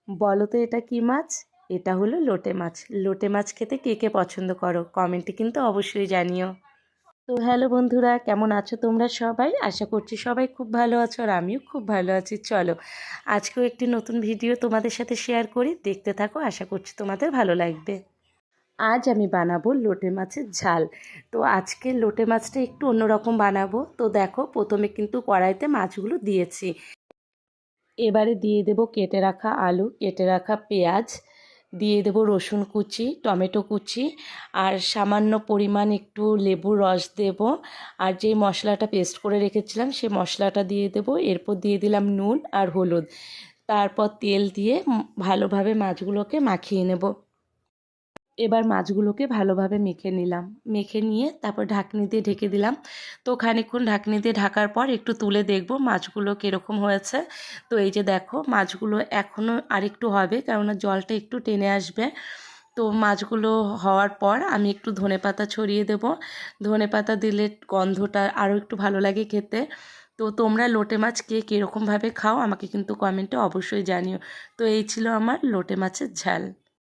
বলো তো এটা কি মাছ? এটা হলো লোটে মাছ। লোটে মাছ খেতে কে কে পছন্দ করো কমেন্টে কিন্তু অবশ্যই জানিও। তো হ্যালো বন্ধুরা, কেমন আছো তোমরা সবাই? আশা করছি সবাই খুব ভালো আছো আর আমিও খুব ভালো আছি। চলো আজকেও একটি নতুন ভিডিও তোমাদের সাথে শেয়ার করি, দেখতে থাকো, আশা করছি তোমাদের ভালো লাগবে। আজ আমি বানাবো লোটে মাছের ঝাল। তো আজকে লোটে মাছটা একটু অন্যরকম বানাবো। তো দেখো প্রথমে কিন্তু কড়াইতে মাছগুলো দিয়েছি, এবারে দিয়ে দেব কেটে রাখা আলু, কেটে রাখা পেঁয়াজ, দিয়ে দেব রসুন কুচি, টমেটো কুচি, আর সামান্য পরিমাণ একটু লেবুর রস দেব। আর যেই মশলাটা পেস্ট করে রেখেছিলাম সেই মশলাটা দিয়ে দেব। এরপর দিয়ে দিলাম নুন আর হলুদ। তারপর তেল দিয়ে ভালোভাবে মাছগুলোকে মাখিয়ে নেব। এবার মাছগুলোকে ভালোভাবে মেখে নিলাম, মেখে নিয়ে তারপর ঢাকনি দিয়ে ঢেকে দিলাম। তো খানিকক্ষণ ঢাকনি দিয়ে ঢাকার পর একটু তুলে দেখব মাছগুলো কীরকম হয়েছে। তো এই যে দেখো মাছগুলো এখনও আরেকটু হবে, কেননা জলটা একটু টেনে আসবে। তো মাছগুলো হওয়ার পর আমি একটু ধনেপাতা ছড়িয়ে দেব। ধনেপাতা দিলে গন্ধটা আরও একটু ভালো লাগে খেতে। তো তোমরা লোটে মাছ কে কীরকমভাবে খাও আমাকে কিন্তু কমেন্টে অবশ্যই জানিও। তো এই ছিল আমার লোটে মাছের ঝাল।